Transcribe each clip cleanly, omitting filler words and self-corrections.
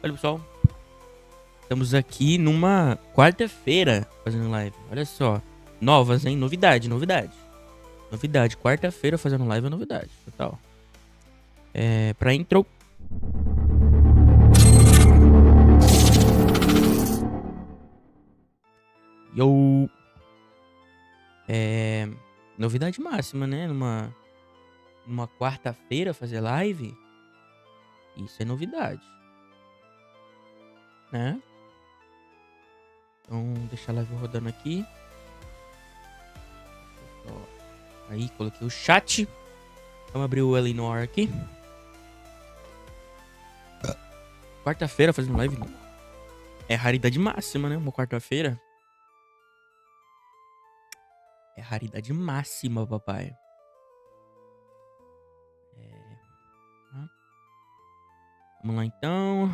Olha, pessoal. Estamos aqui numa quarta-feira fazendo live. Olha só. Novas, hein? Novidade. Quarta-feira fazendo live é novidade. Total. Pra intro. Yo. Novidade máxima, né? Numa quarta-feira fazer live. Isso é novidade. Né? Então, deixar a live rodando aqui. Aí, coloquei o chat. Vamos abrir o Noire aqui. Quarta-feira fazendo live. É raridade máxima, né? Uma quarta-feira. É raridade máxima, papai. Vamos lá, então.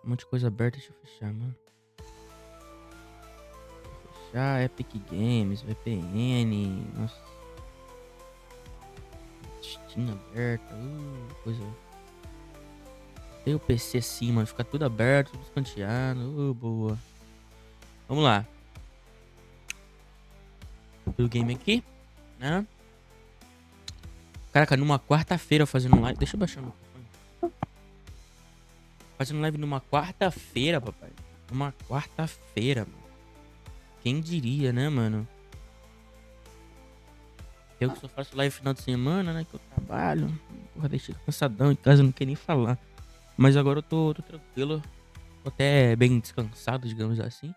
Um monte de coisa aberta. Deixa eu fechar, mano. Vou fechar. Epic Games, VPN. Nossa. Steam aberta. Coisa. Tem o PC assim, mano. Fica tudo aberto, tudo escanteado. Boa. Vamos lá. O game aqui, né? Caraca, numa quarta-feira fazendo live. Deixa eu baixar meu microfone. Fazendo live numa quarta-feira, papai. Numa quarta-feira, mano. Quem diria, né, mano? Eu que só faço live final de semana, né? Que eu trabalho. Porra, deixei cansadão em casa, não quero nem falar. Mas agora eu tô tranquilo. Tô até bem descansado, digamos assim.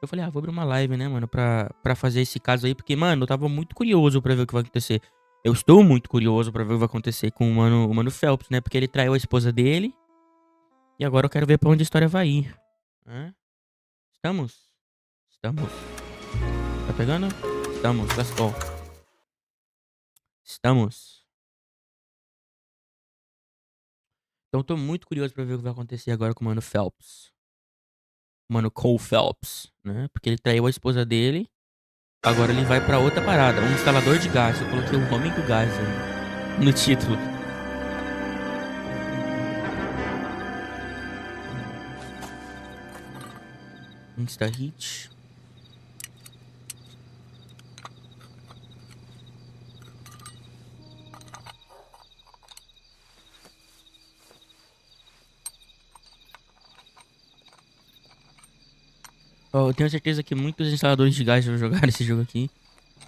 Eu falei, vou abrir uma live, né, mano, pra fazer esse caso aí. Porque, mano, eu tava muito curioso pra ver o que vai acontecer. Eu estou muito curioso pra ver o que vai acontecer com o Mano Phelps, né? Porque ele traiu a esposa dele. E agora eu quero ver pra onde a história vai ir. Estamos? Tá pegando? Estamos, let's go. Estamos. Então eu tô muito curioso pra ver o que vai acontecer agora com o Mano Phelps. Mano Cole Phelps, né? Porque ele traiu a esposa dele. Agora ele vai pra outra parada. Um instalador de gás. Eu coloquei o homem do gás aí no título. Insta hit. Eu tenho certeza que muitos instaladores de gás já jogaram esse jogo aqui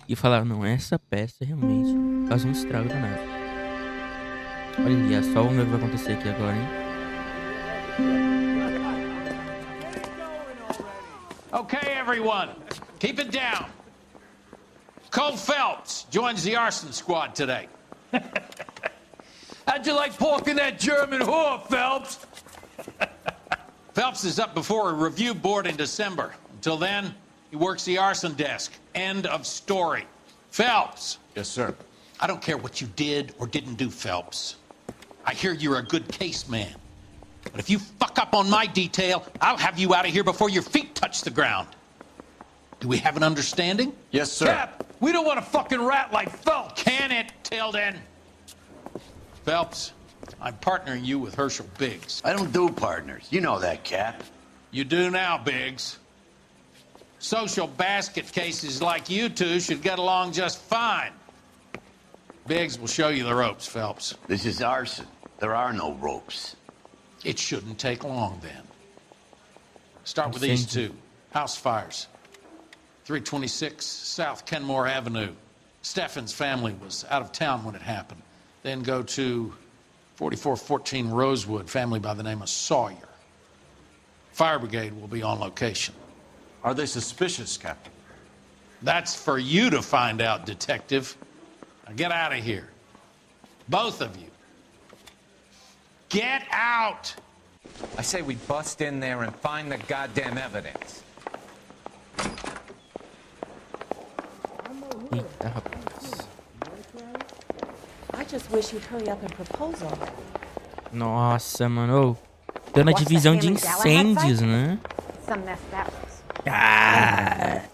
e falaram, não, essa peça realmente faz um estrago danado. Olha só, vamos ver o que vai acontecer aqui agora, hein? Okay, everyone, keep it down. Cole Phelps joins the arson squad today. How'd you like porking that German whore, Phelps? Phelps is up before a review board in December. Until then, he works the arson desk. End of story. Phelps. Yes, sir. I don't care what you did or didn't do, Phelps. I hear you're a good case man. But if you fuck up on my detail, I'll have you out of here before your feet touch the ground. Do we have an understanding? Yes, sir. Cap, we don't want a fucking rat like Phelps. Can it, Tilden? Phelps, I'm partnering you with Herschel Biggs. I don't do partners. You know that, Cap. You do now, Biggs. Social basket cases like you two should get along just fine. Biggs will show you the ropes, Phelps. This is arson. There are no ropes. It shouldn't take long, then. Start with these two. House fires. 326 South Kenmore Avenue. Steffen's family was out of town when it happened. Then go to 4414 Rosewood, family by the name of Sawyer. Fire brigade will be on location. Are they suspicious, Captain? That's for you to find out, detective. Now get out of here. Both of you. Get out! I say we bust in there and find the goddamn evidence. Eita, rapaz. I just wish you'd hurry up and propose already. Nossa, mano. Tô na divisão de incêndios, né? Some messed that was.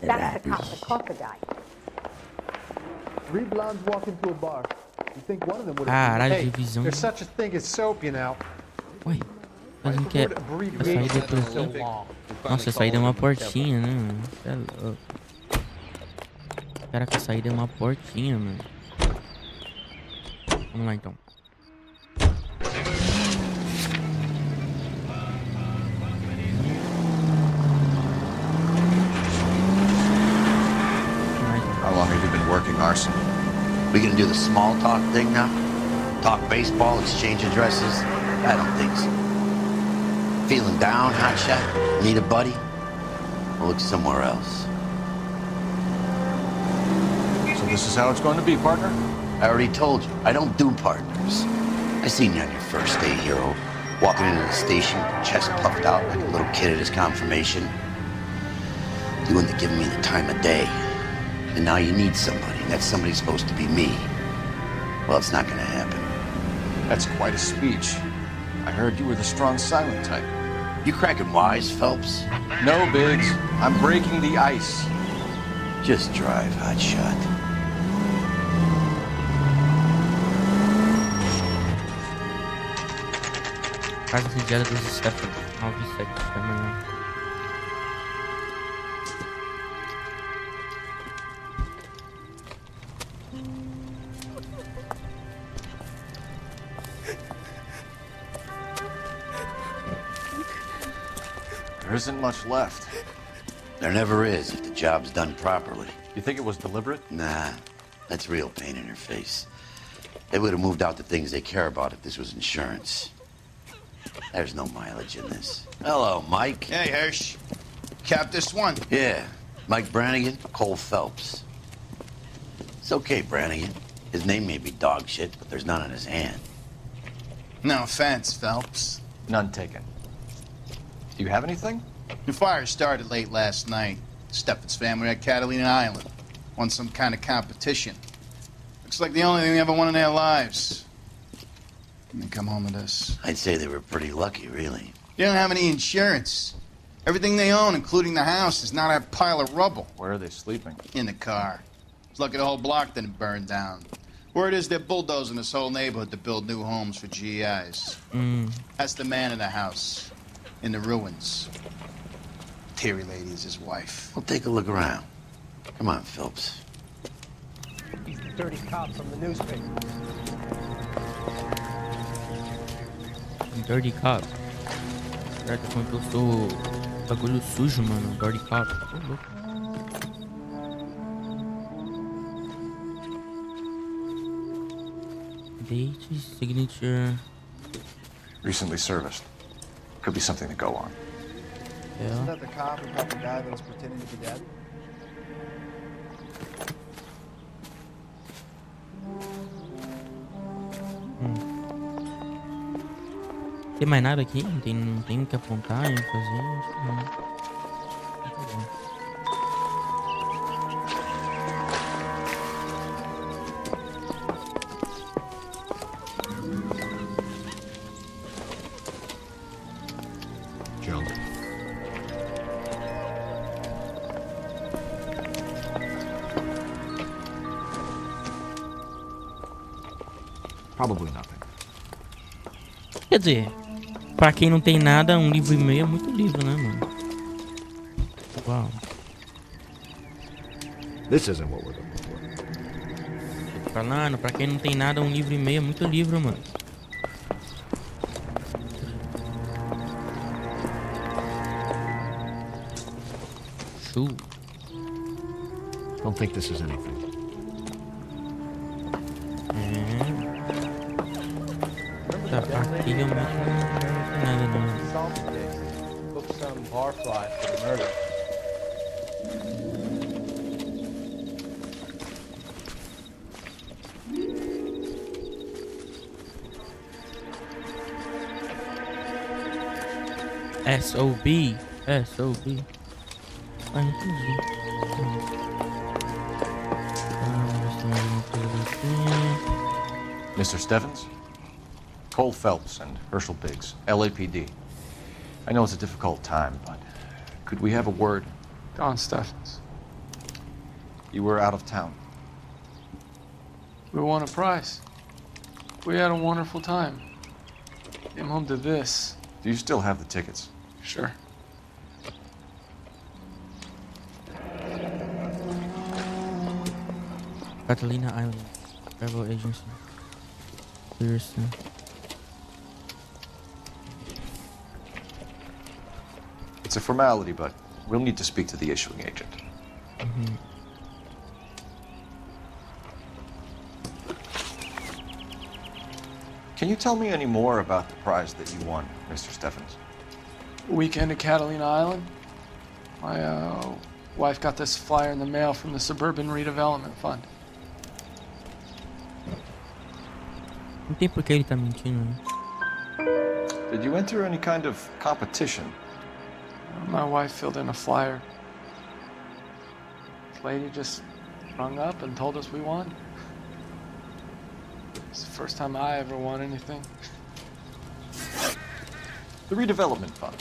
That's the cop that caught the guy. 3 blondes walk into a bar. You think one of them would Caralho, Hey, divisão. there's such a thing as soap, you know. Ué, fazendo que é a saída depois. Nossa, a saída é uma portinha, né, mano? Cê é louco. Caraca, a saída é uma portinha, mano. Vamos lá, então. How long have you been working arson? We gonna do the small talk thing now? Talk baseball, exchange addresses? I don't think so. Feeling down, hotshot? Need a buddy? We'll look somewhere else. So this is how it's going to be, partner? I already told you, I don't do partners. I seen you on your first day, hero. Walking into the station, chest puffed out like a little kid at his confirmation. You wouldn't have given me the time of day. And now you need somebody, and that somebody's supposed to be me. Well, it's not gonna happen. That's quite a speech. I heard you were the strong silent type. You cracking wise, Phelps? No, Biggs. I'm breaking the ice. Just drive, hotshot. Carga sediada dos Stefan. 9:07 da manhã. There isn't much left. There never is if the job's done properly. You think it was deliberate? Nah, that's real pain in your face. They would have moved out the things they care about if this was insurance. There's no mileage in this. Hello, Mike. Hey, Hirsch. Cap this one. Yeah, Mike Brannigan, Cole Phelps. It's okay, Brannigan. His name may be dog shit, but there's none on his hand. No offense, Phelps. None taken. Do you have anything? The fire started late last night. Stefan's family at Catalina Island. Won some kind of competition. Looks like the only thing they ever won in their lives. And they come home with this. I'd say they were pretty lucky, really. They don't have any insurance. Everything they own, including the house, is not a pile of rubble. Where are they sleeping? In the car. It's lucky the whole block didn't burn down. Word is they're bulldozing this whole neighborhood to build new homes for GIs. That's the man in the house. In the ruins. Terry lady is his wife. We'll take a look around. Come on, Phelps. He's the dirty cop from the newspaper. Dirty Cop. Será que é quando eu sou bagulho sujo, mano? Dirty Cop. Tô louco. Date, signature. Recently serviced. Could be something to go on. Isn't Yeah. that the cop who caught the guy that was pretending to be dead? Tem mais nada aqui? Não tem o que apontar, nem o que fazer? Acho que não. Tá bom. Junk. Probably nothing. Quer dizer, pra quem não tem nada, 1,5 livro é muito livro, né, mano? Uau. This isn't what we're looking for. Tô falando, pra quem não tem nada, 1,5 livro é muito livro, mano. Show. Don't think this is anything. Tá, aqui realmente não tem nada, não. Solved the case. Booked some barfly for the murder. SOB. SOB. Ah, entendi. Mr. Stevens? Cole Phelps and Herschel Biggs, LAPD. I know it's a difficult time, but could we have a word? Don Steffens. You were out of town. We won a prize. We had a wonderful time. Came home to this. Do you still have the tickets? Sure. Catalina Island Travel Agency. Seriously. It's a formality, but we'll need to speak to the issuing agent. Can you tell me any more about the prize that you won, Mr. Stephens? Weekend at Catalina Island. My wife got this flyer in the mail from the Suburban Redevelopment Fund. Não tem por que ele tá mentindo, né? Did you enter any kind of competition? My wife filled in a flyer. This lady just rung up and told us we won. It's the first time I ever won anything. The redevelopment fund.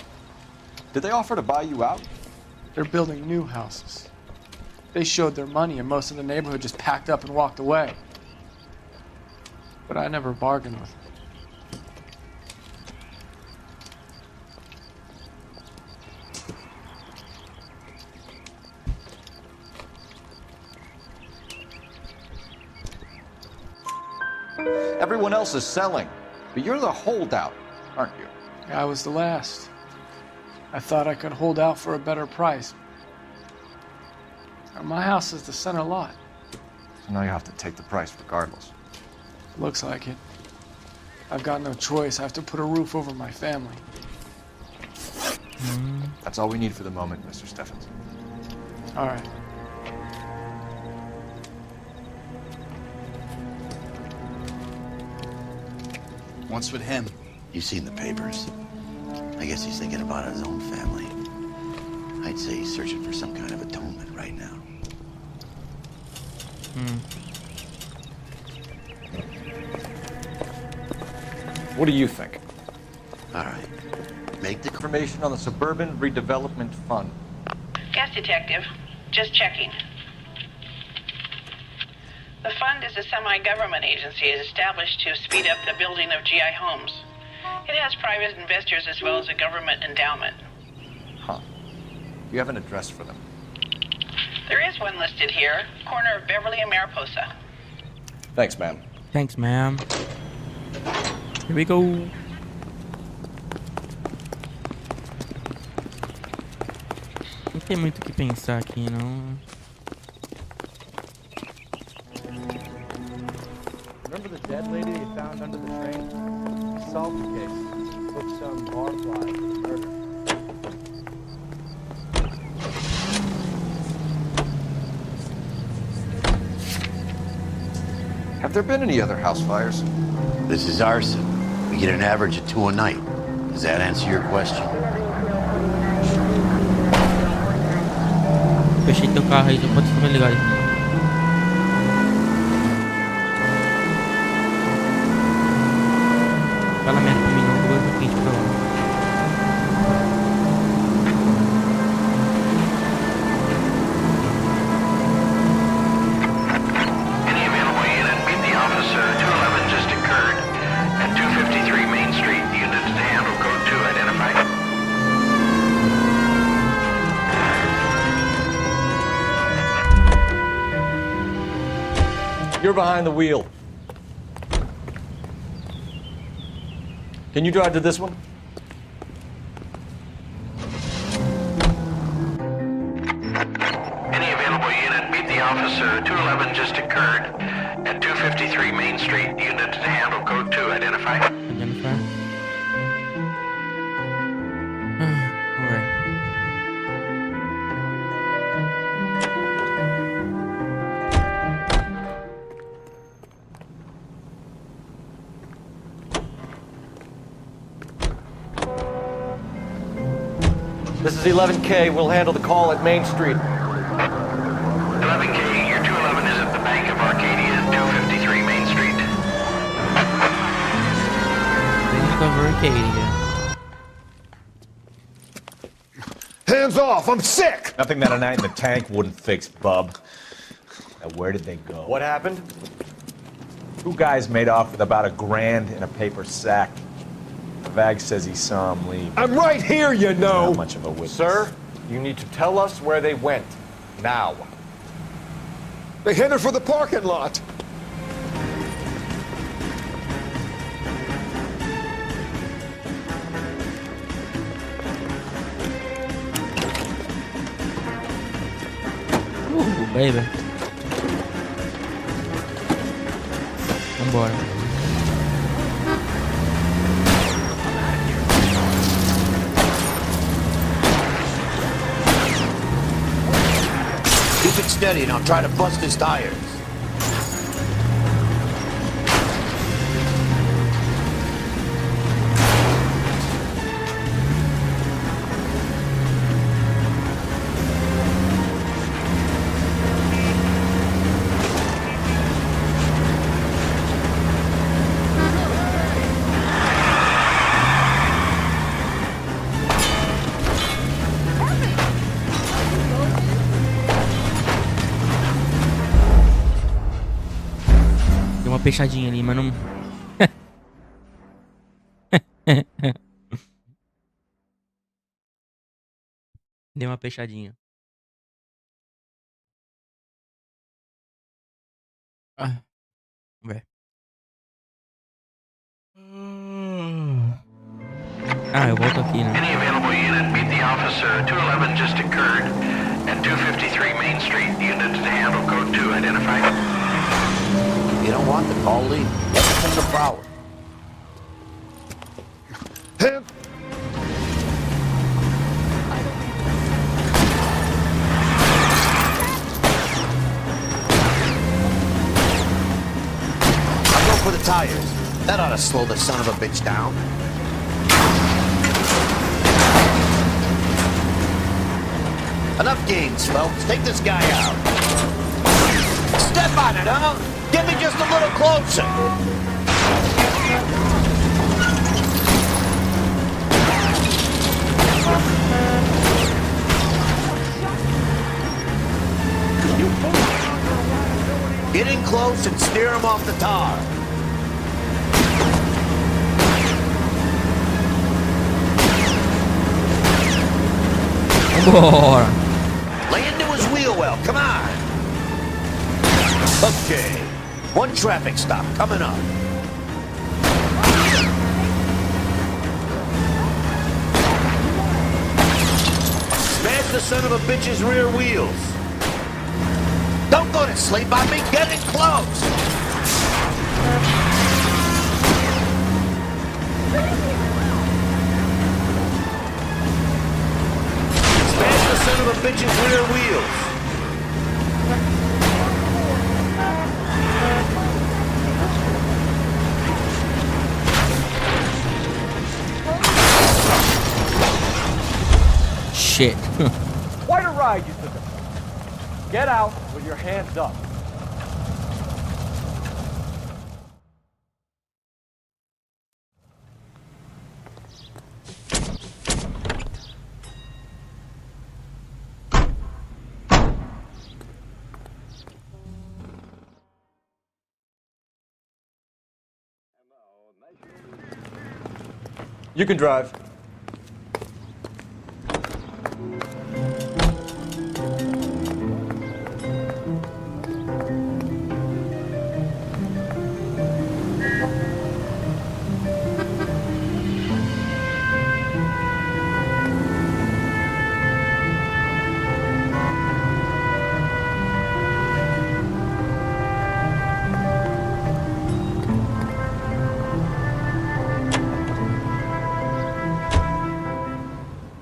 Did they offer to buy you out? They're building new houses. They showed their money and most of the neighborhood just packed up and walked away. But I never bargained with them. Everyone else is selling, but you're the holdout, aren't you? I was the last. I thought I could hold out for a better price. My house is the center lot. So now you have to take the price regardless. Looks like it. I've got no choice. I have to put a roof over my family. That's all we need for the moment, Mr. Stephens. All right. What's with him? You've seen the papers. I guess he's thinking about his own family. I'd say he's searching for some kind of atonement right now. What do you think? All right. Make the Information on the Suburban Redevelopment Fund. Yes, Detective. Just checking. The fund is a semi-government agency established to speed up the building of GI homes. It has private investors as well as a government endowment. Huh. You have an address for them? There is one listed here, corner of Beverly and Mariposa. Thanks, ma'am. Thanks, ma'am. Here we go. Não tem muito o que pensar aqui, não. Remember the dead lady they found under the train? Solved the case. Booked some barfly for the murder. Have there been any other house fires? This is arson. We get an average of 2 a night. Does that answer your question? Fechei teu carro aí, pode ficar ligado aí. Fala merda pra mim, não vou ver o quente pra lá. Any available unit, meet the officer. 211 just occurred at 253 Main Street. Unit to handle code 2 identified. You're behind the wheel. Can you drive to this one? Any available unit, meet the officer. 211 just occurred at 253 Main Street. Unit to handle code 2 identified. Identify. Alright. This is 11K. We'll handle the call at Main Street. 11K, your 211 is at the Bank of Arcadia, 253 Main Street. Bank of Arcadia. Hands off! I'm sick! Nothing that a night in the tank wouldn't fix, bub. Now, where did they go? What happened? 2 guys made off with about $1,000 in a paper sack. Vag says he saw him leave. I'm right here, you know. Not much of a witness. Sir, you need to tell us where they went. Now. They headed for the parking lot. Baby. Vambora. Keep it steady and I'll try to bust his tires. Fechadinha ali, mas não. Deu uma fechadinha. Ah, velho. Ah, eu volto aqui, né? Any available unit, meet the officer. 211 just occurred at 253 Main Street. Unit to handle code 2 identified. You don't want the call lead. Everything's a problem. I'll go for the tires. That ought to slow the son of a bitch down. Enough games, folks. Take this guy out. Step on it, huh? Get me just a little closer. Get in close and steer him off the tar. Bora. Lay into his wheel well. Come on. Okay. One traffic stop coming up. Smash the son of a bitch's rear wheels. Don't go to sleep on me. Get in close. Smash the son of a bitch's rear wheels. Shit. Quite a ride you took us. Get out with your hands up. You can drive.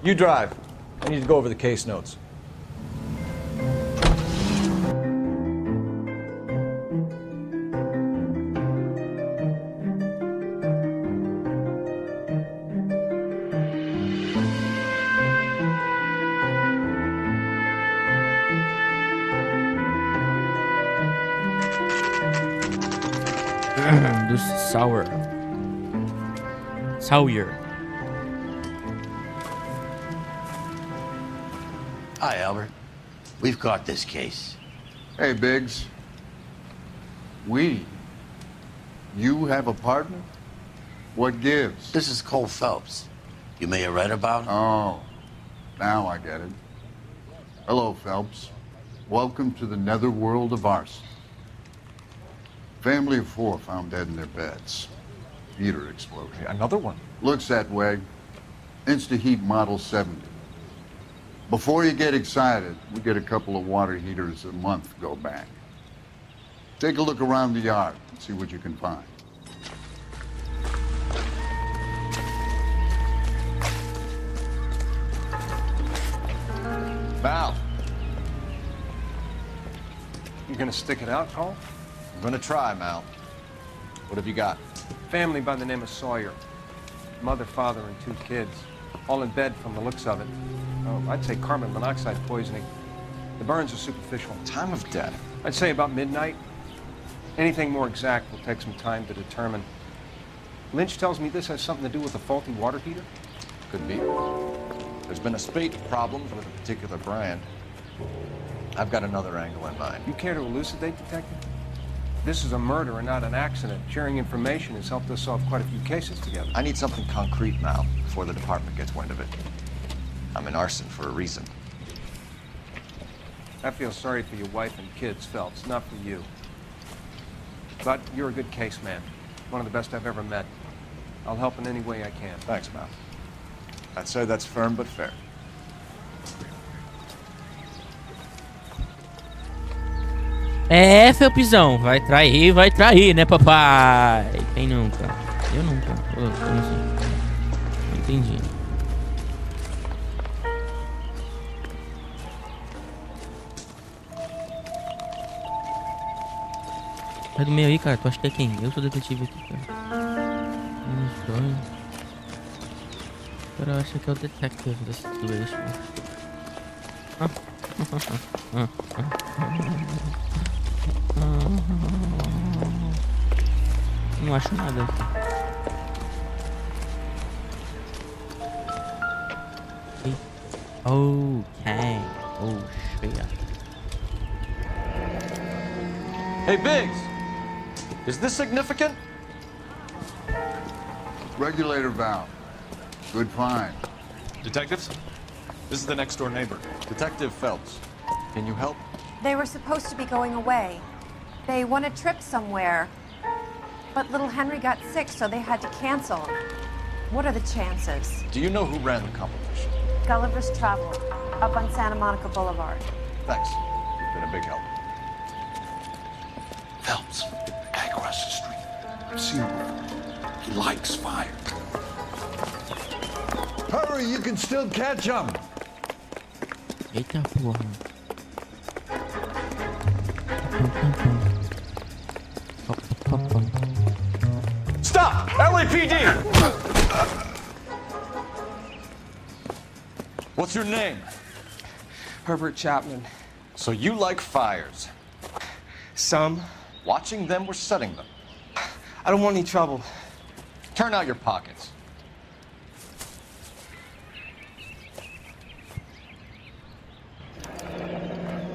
You drive. I need to go over the case notes. Do Sawyer. Hi, Albert. We've got this case. Hey, Biggs. We? You have a partner? What gives? This is Cole Phelps. You may have read about him. Oh, now I get it. Hello, Phelps. Welcome to the netherworld of arson. Family of 4 found dead in their beds. Heater explosion. Another one. Looks that way. Insta-heat Model 70. Before you get excited, we get a couple of water heaters a month go back. Take a look around the yard and see what you can find. Val, You gonna stick it out, Cole? I'm gonna try, Mal. What have you got? Family by the name of Sawyer. Mother, father, and 2 kids. All in bed from the looks of it. Oh, I'd say carbon monoxide poisoning. The burns are superficial. Time of death? I'd say about midnight. Anything more exact will take some time to determine. Lynch tells me this has something to do with a faulty water heater. Could be. There's been a spate of problems with a particular brand. I've got another angle in mind. You care to elucidate, Detective? This is a murder and not an accident. Sharing information has helped us solve quite a few cases together. I need something concrete, Mal, before the department gets wind of it. I'm in arson for a reason. I feel sorry for your wife and kids, Phelps, not for you. But you're a good case man. One of the best I've ever met. I'll help in any way I can. Thanks, Mal. I'd say that's firm but fair. É, Felpizão, vai trair, né, papai? Quem nunca? Eu nunca. Como assim? Não entendi. Sai do meio aí, cara. Tu acha que é quem? Eu sou detetive aqui, cara. O cara acha que é o detective da situation. Não acho nada aqui. Okay. Oh, shit. Hey, Biggs! Is this significant? Regulator valve. Good find. Detectives? This is the next door neighbor. Detective Phelps. Can you help? They were supposed to be going away. They won a trip somewhere. But little Henry got sick, so they had to cancel. What are the chances? Do you know who ran the competition? Gulliver's Travel, up on Santa Monica Boulevard. Thanks. You've been a big help. Phelps, guy across the street. I've seen him before. He likes fire. Hurry, you can still catch him. Eita porra. Stop! LAPD! What's your name? Herbert Chapman. So you like fires? Some. Watching them or setting them? I don't want any trouble. Turn out your pockets.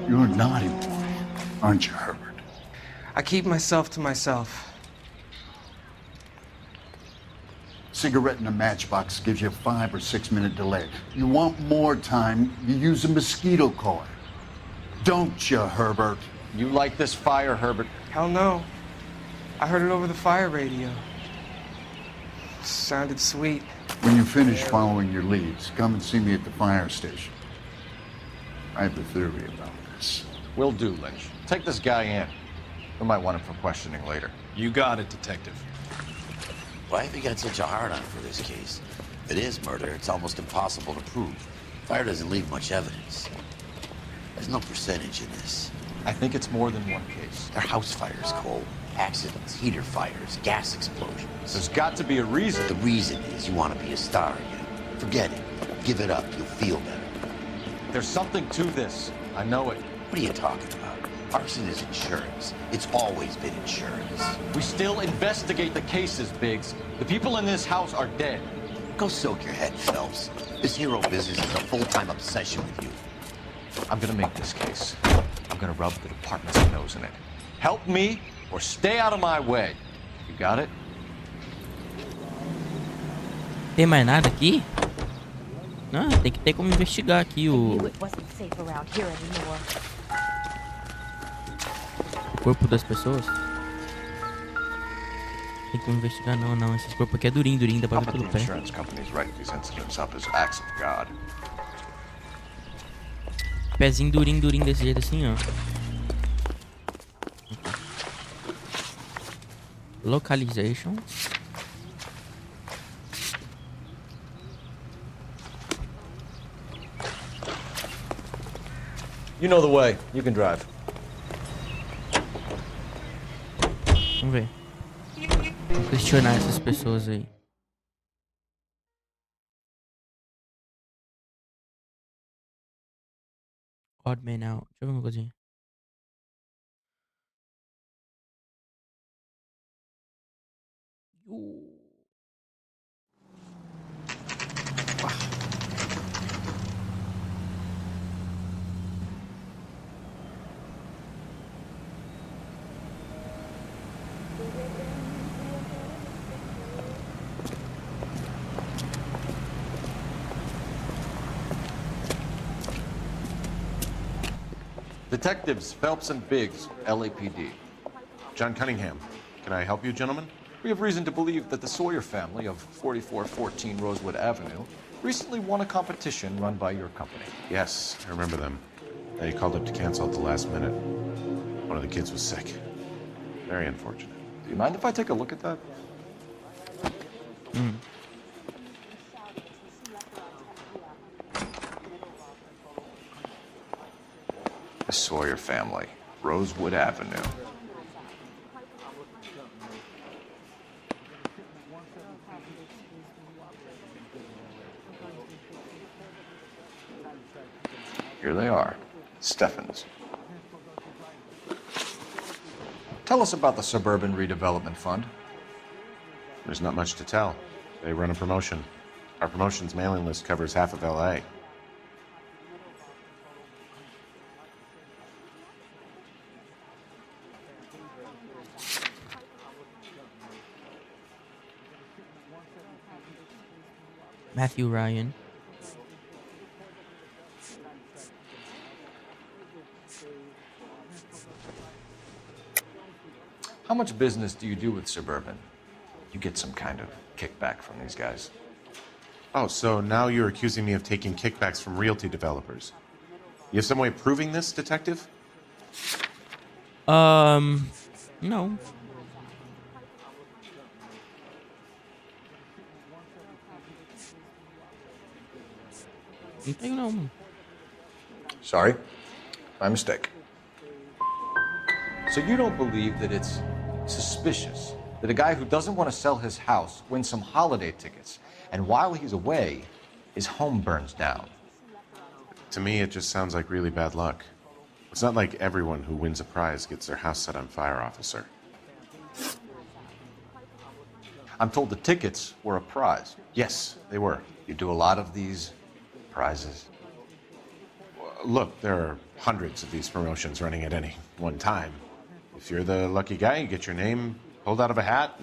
You're a naughty boy, aren't you, Herbert? I keep myself to myself. Cigarette in a matchbox gives you a 5 or 6 minute delay. You want more time, you use a mosquito coil. Don't you, Herbert? You like this fire, Herbert? Hell no. I heard it over the fire radio. Sounded sweet. When you finish following your leads, come and see me at the fire station. I have a theory about this. Will do, Lynch. Take this guy in. We might want him for questioning later. You got it, Detective. Why have you got such a hard-on for this case? If it is murder, it's almost impossible to prove. Fire doesn't leave much evidence. There's no percentage in this. I think it's more than one case. They're house fires, Cole. Accidents, heater fires, gas explosions. There's got to be a reason. The reason is you want to be a star again. Forget it. Give it up. You'll feel better. There's something to this. I know it. What are you talking about? Arson is insurance. It's always been insurance. We still investigate the cases, Biggs. The people in this house are dead. Go soak your head, Phelps. This hero business is a full-time obsession with you. I'm gonna make this case. I'm gonna rub the department's nose in it. Help me or stay out of my way. You got it? tem mais nada aqui? Não, tem que ter como investigar aqui o corpo das pessoas. Tem como investigar? Não. Esses corpos aqui é durinho, dá pra ver pelo pé. Pezinho durinho desse jeito assim, ó. Localization. You know the way. You can drive. Vamos ver. Vou questionar essas pessoas aí. Odd man out. Deixa eu ver uma coisinha. Detectives Phelps and Biggs, LAPD. John Cunningham. Can I help you, gentlemen? We have reason to believe that the Sawyer family of 4414 Rosewood Avenue recently won a competition run by your company. Yes, I remember them. They called up to cancel at the last minute. One of the kids was sick. Very unfortunate. Do you mind if I take a look at that? The Sawyer family, Rosewood Avenue. Here they are, Steffens. Tell us about the Suburban Redevelopment Fund. There's not much to tell. They run a promotion. Our promotion's mailing list covers half of LA. Matthew Ryan. How much business do you do with Suburban? You get some kind of kickback from these guys. Oh, so now you're accusing me of taking kickbacks from realty developers. You have some way of proving this, detective? No. Não tenho não, mano. Sorry, my mistake. So you don't believe that it's suspicious that a guy who doesn't want to sell his house wins some holiday tickets, and while he's away, his home burns down? To me, it just sounds like really bad luck. It's not like everyone who wins a prize gets their house set on fire, officer. I'm told the tickets were a prize. Yes, they were. You do a lot of these prizes? Look, there are hundreds of these promotions running at any one time. If you're the lucky guy, you get your name pulled out of a hat.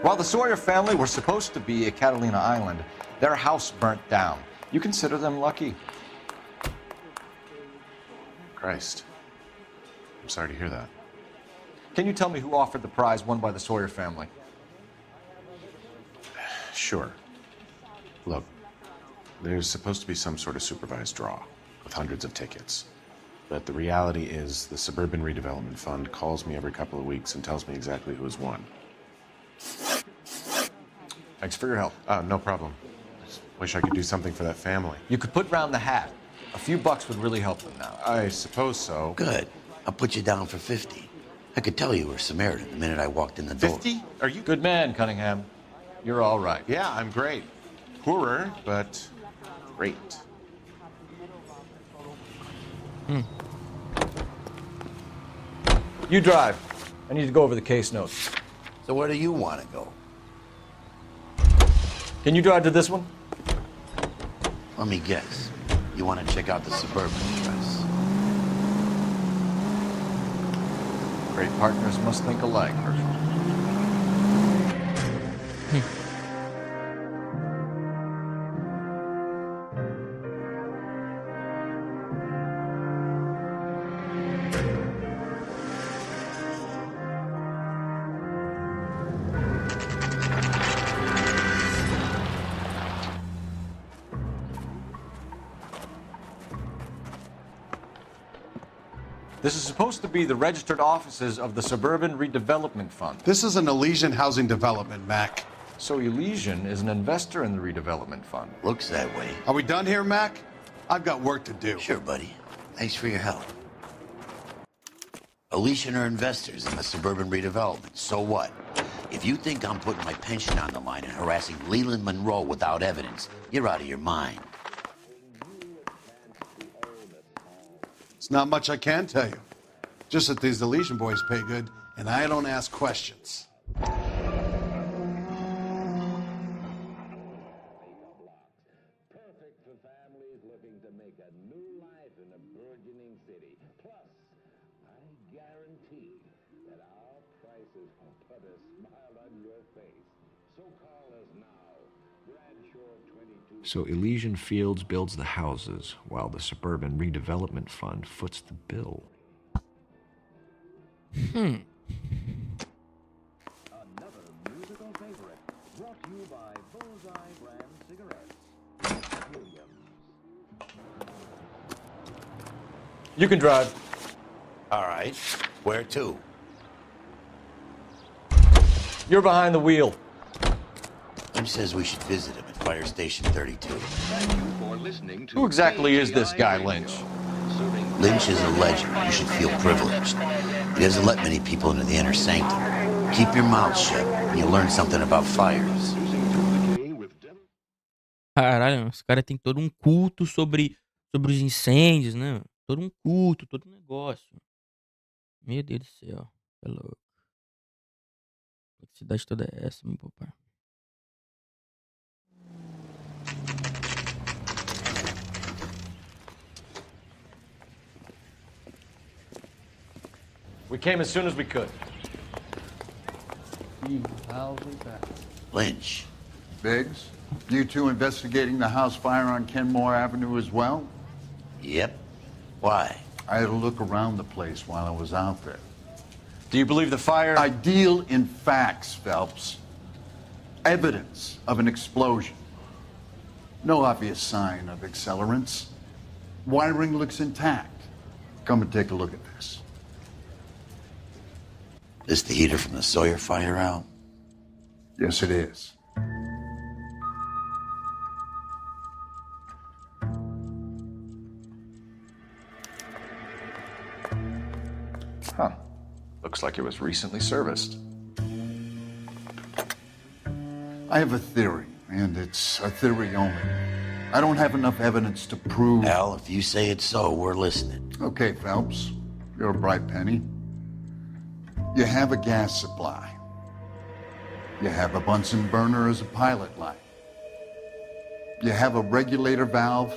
While the Sawyer family were supposed to be at Catalina Island, their house burnt down. You consider them lucky? Christ. I'm sorry to hear that. Can you tell me who offered the prize won by the Sawyer family? Sure. Look, there's supposed to be some sort of supervised draw with hundreds of tickets. But the reality is the Suburban Redevelopment Fund calls me every couple of weeks and tells me exactly who has won. Thanks for your help. No problem. Just wish I could do something for that family. You could put round the hat. A few bucks would really help them now. I suppose so. Good. I'll put you down for 50. I could tell you were Samaritan the minute I walked in the door. 50? Are you... Good man, Cunningham. You're all right. Yeah, I'm great. Poorer, but great. You drive. I need to go over the case notes. So where do you want to go? Can you drive to this one? Let me guess. You want to check out the suburban address? Great partners must think alike, Herschel. This is supposed to be the registered offices of the Suburban Redevelopment Fund. This is an Elysian housing development, Mac. So Elysian is an investor in the redevelopment fund. Looks that way. Are we done here, Mac? I've got work to do. Sure, buddy. Thanks for your help. Elysian are investors in the suburban redevelopment. So what? If you think I'm putting my pension on the line and harassing Leland Monroe without evidence, you're out of your mind. It's not much I can tell you. Just that these Elysian boys pay good, and I don't ask questions. So Elysian Fields builds the houses, while the Suburban Redevelopment Fund foots the bill. You can drive. All right. Where to? You're behind the wheel. Lynch says we should visit him at Fire Station 32. Who exactly is this guy, Lynch? Lynch is a legend. You should feel privileged. He doesn't let many people into the inner sanctum. Keep your mouth shut and you'll learn something about fires. Caralho, esse cara tem todo um culto sobre os incêndios, né? Todo um culto, todo um negócio. Meu Deus do céu. É louco. Que cidade toda é essa, meu papai? We came as soon as we could. Lynch. Biggs, you two investigating the house fire on Kenmore Avenue as well? Yep. Why? I had a look around the place while I was out there. Do you believe the fire? I deal in facts, Phelps. Evidence of an explosion. No obvious sign of accelerants. Wiring looks intact. Come and take a look at this. This the heater from the Sawyer fire out? Yes, it is. Huh. Looks like it was recently serviced. I have a theory, and it's a theory only. I don't have enough evidence to prove... Al, if you say it's so, we're listening. Okay, Phelps. You're a bright penny. You have a gas supply. You have a Bunsen burner as a pilot light. You have a regulator valve,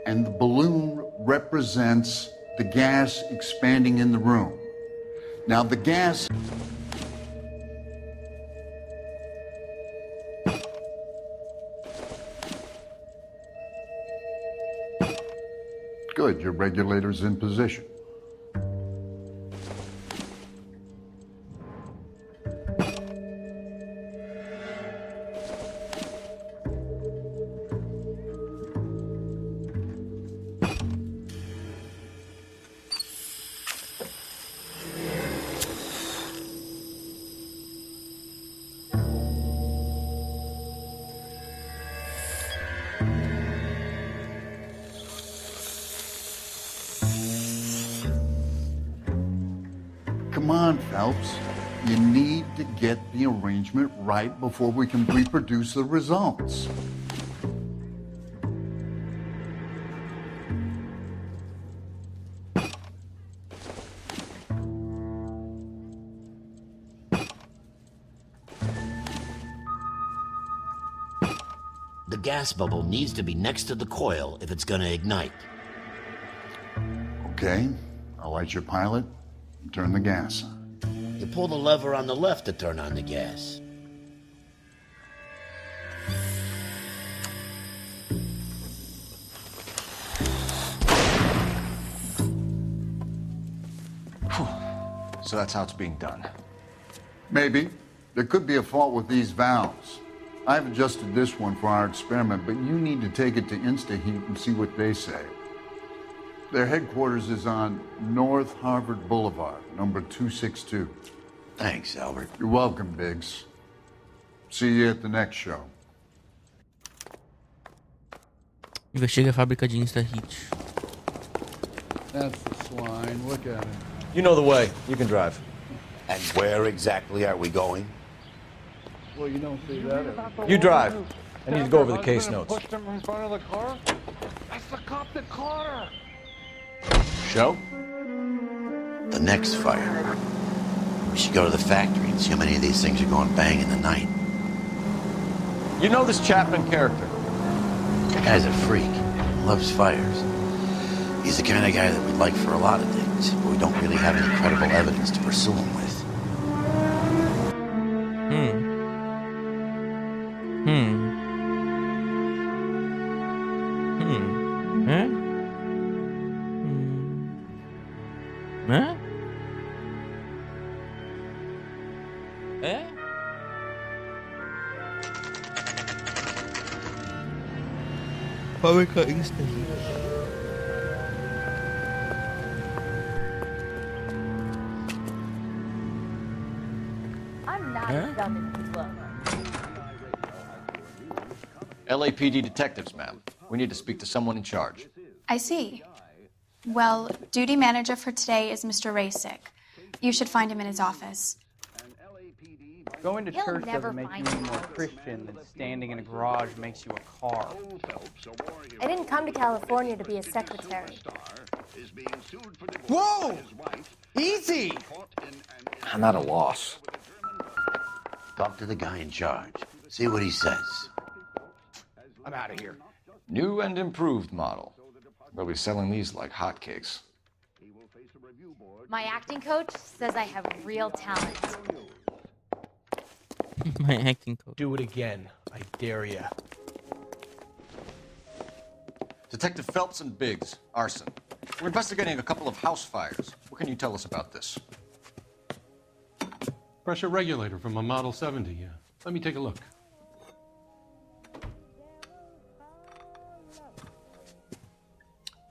and the balloon represents the gas expanding in the room. Now, the gas... Good, your regulator's in position. Come on, Phelps. You need to get the arrangement right before we can reproduce the results. The gas bubble needs to be next to the coil if it's gonna ignite. Okay, I'll light your pilot and turn the gas on. You pull the lever on the left to turn on the gas. So that's how it's being done. Maybe. There could be a fault with these valves. I've adjusted this one for our experiment, but you need to take it to InstaHeat and see what they say. Their headquarters is on North Harvard Boulevard, number 262. Thanks, Albert. You're welcome, Biggs. See you at the next show. Investiga a fábrica de InstaHeat. That's the swine. Look at it. You know the way. You can drive. And where exactly are we going? Well, you don't see that. You drive. I need to go over the case notes. Pushed him in front of the car? That's the cop that caught her. Show? The next fire. We should go to the factory and see how many of these things are going bang in the night. You know this Chapman character? The guy's a freak. Loves fires. He's the kind of guy that we'd like for a lot of things, but we don't really have any credible evidence to pursue him with. Fábrica InstaHeat. I'm not dumb and slow. LAPD detectives, ma'am. We need to speak to someone in charge. I see. Well, duty manager for today is Mr. Rasick. You should find him in his office. Going to He'll church never doesn't make you find any more Christian than standing in a garage makes you a car. I didn't come to California to be a secretary. Whoa! Easy! I'm at a loss. Talk to the guy in charge. See what he says. I'm out of here. New and improved model. They'll be selling these like hotcakes. My acting coach says I have real talent. My acting coach. Do it again. I dare ya. Detective Phelps and Biggs, arson. We're investigating a couple of house fires. What can you tell us about this? Pressure regulator from a Model 70, yeah. Let me take a look.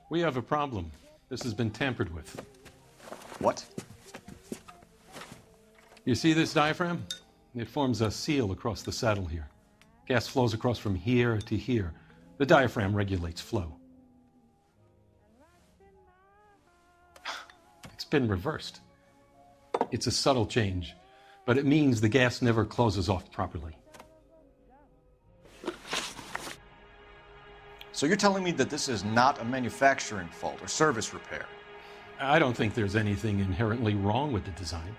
We have a problem. This has been tampered with. What? You see this diaphragm? It forms a seal across the saddle here. Gas flows across from here to here. The diaphragm regulates flow. It's been reversed. It's a subtle change, but it means the gas never closes off properly. So you're telling me that this is not a manufacturing fault or service repair? I don't think there's anything inherently wrong with the design.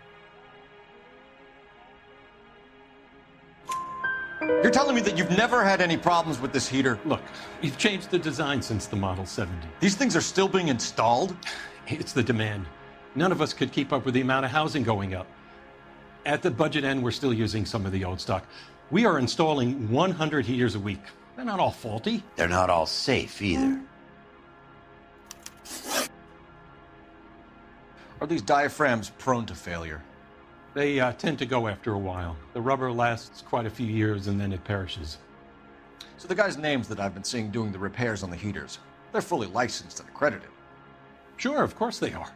You're telling me that you've never had any problems with this heater? Look, we've changed the design since the Model 70. These things are still being installed? It's the demand. None of us could keep up with the amount of housing going up. At the budget end, we're still using some of the old stock. We are installing 100 heaters a week. They're not all faulty. They're not all safe either. Are these diaphragms prone to failure? They tend to go after a while. The rubber lasts quite a few years and then it perishes. So the guys' names that I've been seeing doing the repairs on the heaters, they're fully licensed and accredited. Sure, of course they are.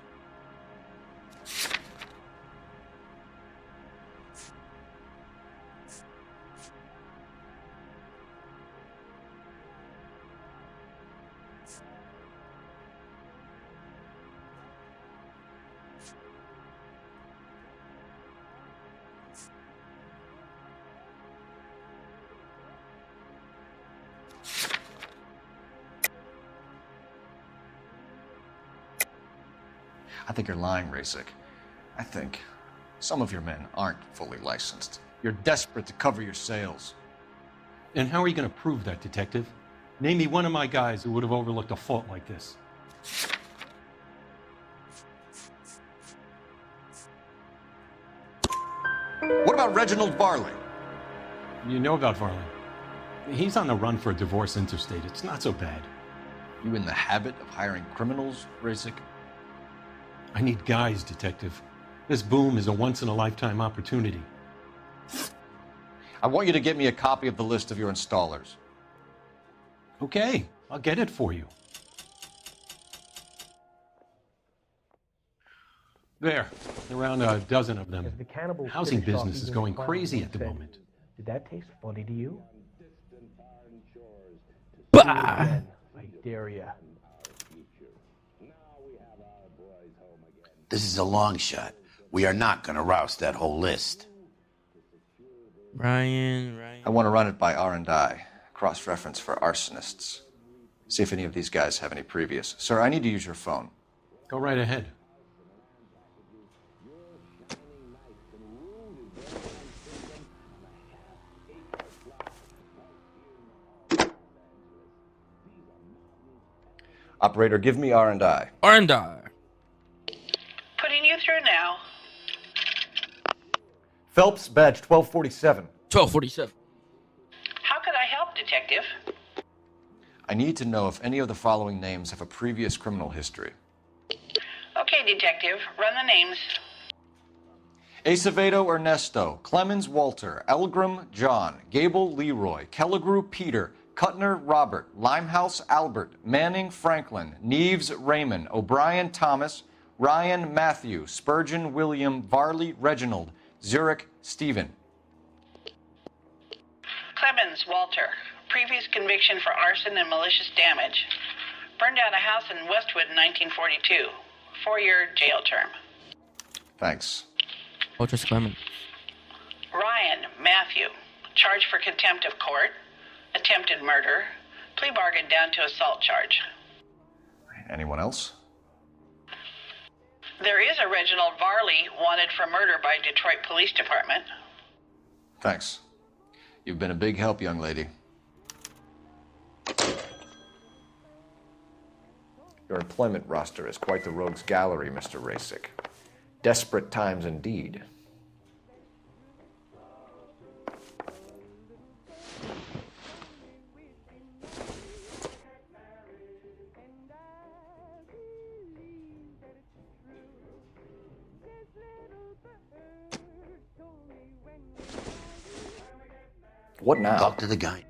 I think you're lying, Rasick. I think some of your men aren't fully licensed. You're desperate to cover your sales. And how are you going to prove that, Detective? Name me one of my guys who would have overlooked a fault like this. What about Reginald Varley? You know about Varley. He's on the run for a divorce interstate. It's not so bad. You in the habit of hiring criminals, Rasic? I need guys, Detective. This boom is a once-in-a-lifetime opportunity. I want you to get me a copy of the list of your installers. Okay, I'll get it for you. There, around a dozen of them. The Housing business is going crazy at the moment. Did that taste funny to you? Bah! I dare ya. This is a long shot. We are not going to roust that whole list. Ryan. I want to run it by R&I, cross-reference for arsonists. See if any of these guys have any previous. Sir, I need to use your phone. Go right ahead. Operator, give me R&I. R&I. Putting you through now. Phelps, badge 1247. 1247. How could I help, Detective? I need to know if any of the following names have a previous criminal history. Okay, Detective, run the names. Acevedo Ernesto, Clemens Walter, Elgram John, Gable Leroy, Kelligrew Peter, Cutner Robert, Limehouse Albert, Manning Franklin, Neves Raymond, O'Brien Thomas, Ryan Matthew, Spurgeon William, Varley Reginald, Zurich Stephen. Clemens Walter. Previous conviction for arson and malicious damage. Burned down a house in Westwood in 1942. 4-year jail term. Thanks. Walter's Clemens. Ryan Matthew. Charged for contempt of court. Attempted murder. Plea bargain down to assault charge. Anyone else? There is a Reginald Varley wanted for murder by Detroit Police Department. Thanks. You've been a big help, young lady. Your employment roster is quite the rogues gallery, Mr. Rasic. Desperate times indeed. What now? Talk to the guy.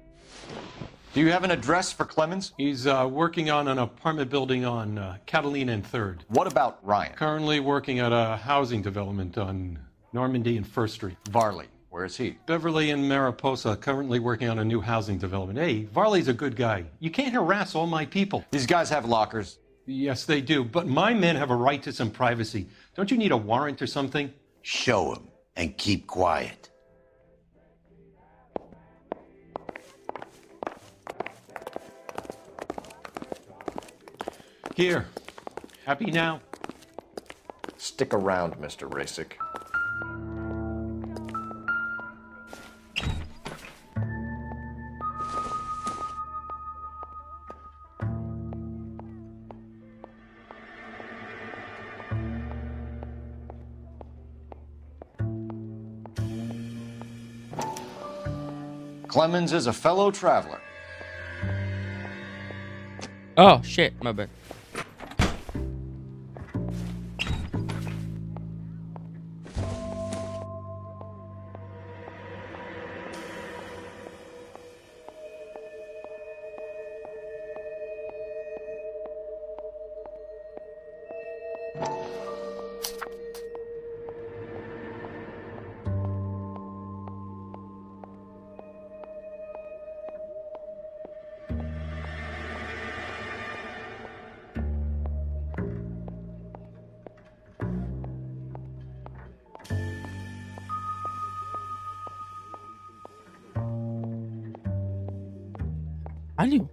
Do you have an address for Clemens? He's working on an apartment building on Catalina and 3rd. What about Ryan? Currently working at a housing development on Normandy and 1st Street. Varley, where is he? Beverly and Mariposa, currently working on a new housing development. Hey, Varley's a good guy. You can't harass all my people. These guys have lockers. Yes, they do, but my men have a right to some privacy. Don't you need a warrant or something? Show him and keep quiet. Here. Happy now? Stick around, Mr. Rasic. Clemens is a fellow traveler. Oh, shit. My bad. Alho?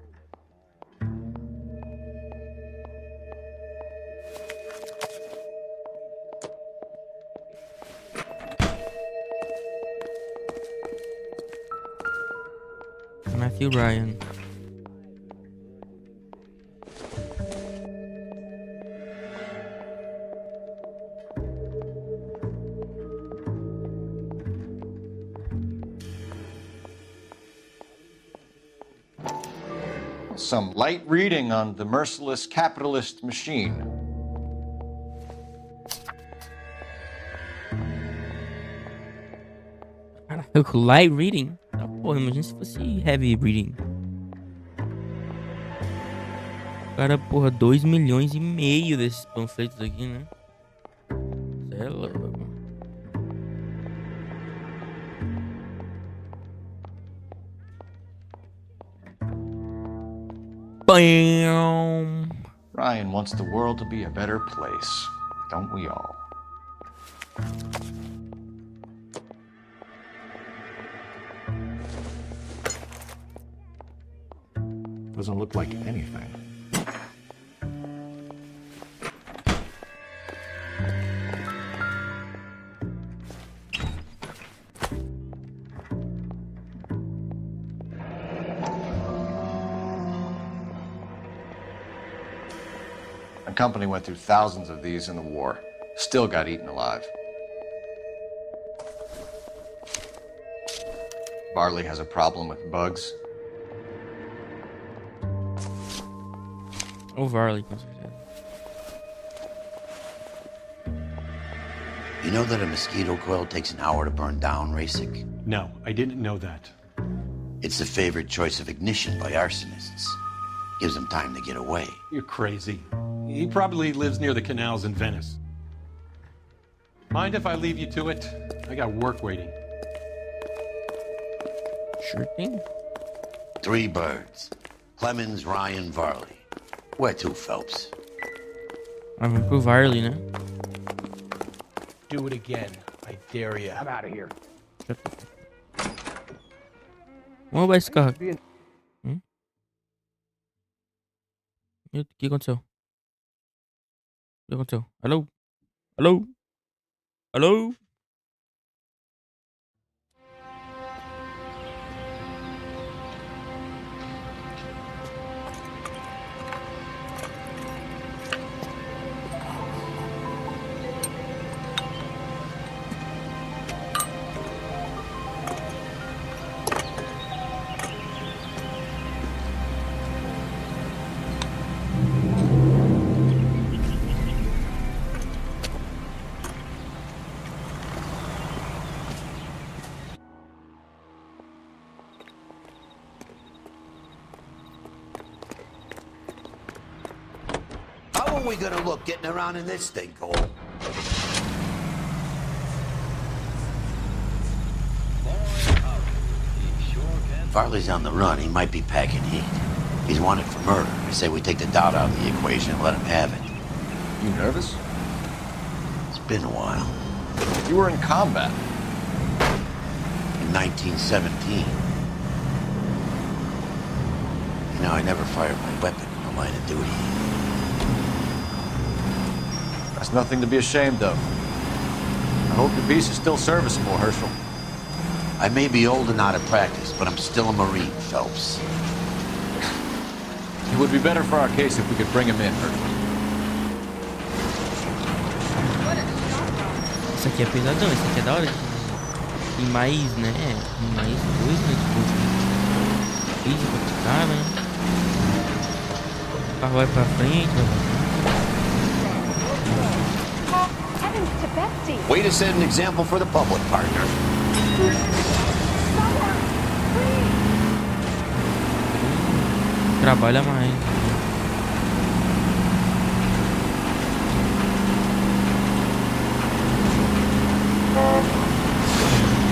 Matthew Ryan. Some light reading on the merciless capitalist machine. Caraca, light reading? Ah, porra, imagina se fosse heavy reading. Cara, porra, 2,5 milhões desses panfletos aqui, né? Cê é louco. Bam! Ryan wants the world to be a better place, don't we all? Doesn't look like anything. The company went through thousands of these in the war. Still got eaten alive. Varley has a problem with bugs. Oh, Varley, com certeza. You know that a mosquito coil takes an hour to burn down, Rasic? No, I didn't know that. It's the favorite choice of ignition by arsonists. Gives them time to get away. You're crazy. He probably lives near the canals in Venice. Mind if I leave you to it? I got work waiting. Sure thing. 3 birds. Clemens, Ryan, Varley. Where to, Phelps? Vamos pro Varley, né? Do it again. I dare you. I'm out of here. Vamos roubar esse carro aqui. O que aconteceu? O que aconteceu? Alô? Alô? Alô? How are we gonna look getting around in this thing, Cole? Farley's on the run. He might be packing heat. He's wanted for murder. I say we take the doubt out of the equation and let him have it. You nervous? It's been a while. You were in combat. In 1917. You know, I never fired my weapon in the line of duty. That's nothing to be ashamed of. I hope your piece is still serviceable, Herschel. I may be old and out of practice, but I'm still a Marine, Phelps. It would be better for our case if we could bring him in, Herschel. Isso aqui é pesadão, isso aqui é da hora de mais, né? Mais coisa, né? Tipo, física de cara, né? O carro vai pra frente, vai pra frente. Way to set an example for the public, partner. Trabalha mais.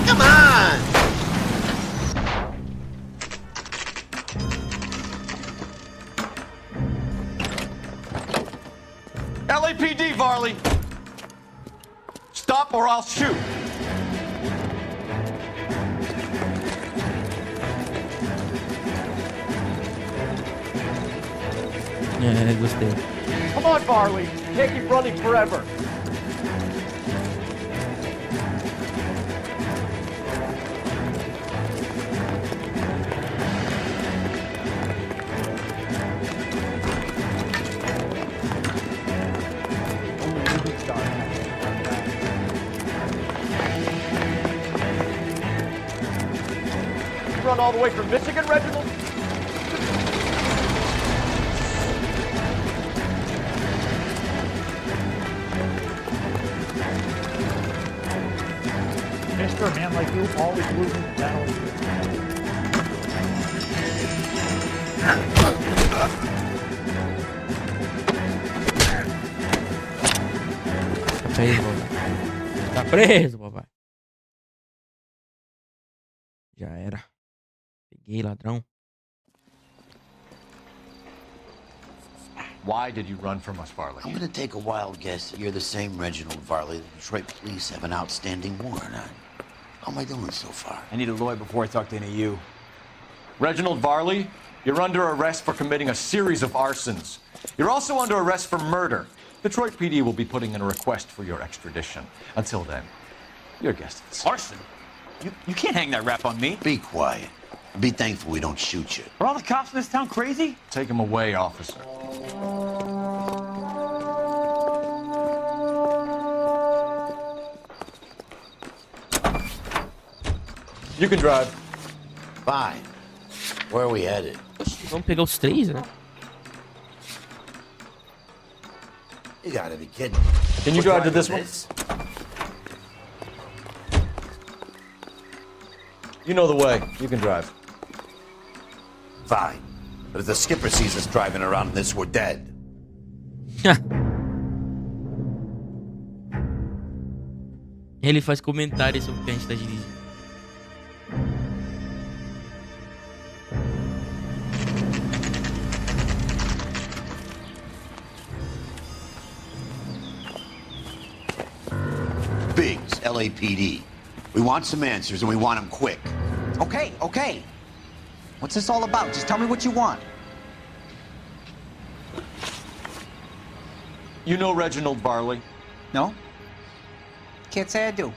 Come on! LAPD, Varley! Stop or I'll shoot! É, gostei. Come on, Varley. Can't keep running forever. run all the way from Michigan, Reginald? Mister, a man like you always loses the battle. Tá preso, papai. Já era. Peguei, ladrão. Why did you run from us, Varley? I'm gonna take a wild guess that you're the same Reginald Varley the Detroit police have an outstanding warrant on. How am I doing so far? I need a lawyer before I talk to any of you. Reginald Varley, you're under arrest for committing a series of arsons. You're also under arrest for murder. Detroit PD will be putting in a request for your extradition. Until then, your guests. Arson? You can't hang that rap on me. Be quiet. Be thankful we don't shoot you. Are all the cops in this town crazy? Take him away, officer. You can drive. Fine. Where are we headed? Vamos pegar os três, né? You gotta be kidding me. Can you drive to this one? You know the way. You can drive. Fine. But if the skipper sees us driving around in this, we're dead. Ele faz comentários sobre o que a gente tá dirigindo. Biggs, LAPD. We want some answers and we want them quick. Okay, okay. What's this all about? Just tell me what you want. You know Reginald Varley? No? Can't say I do.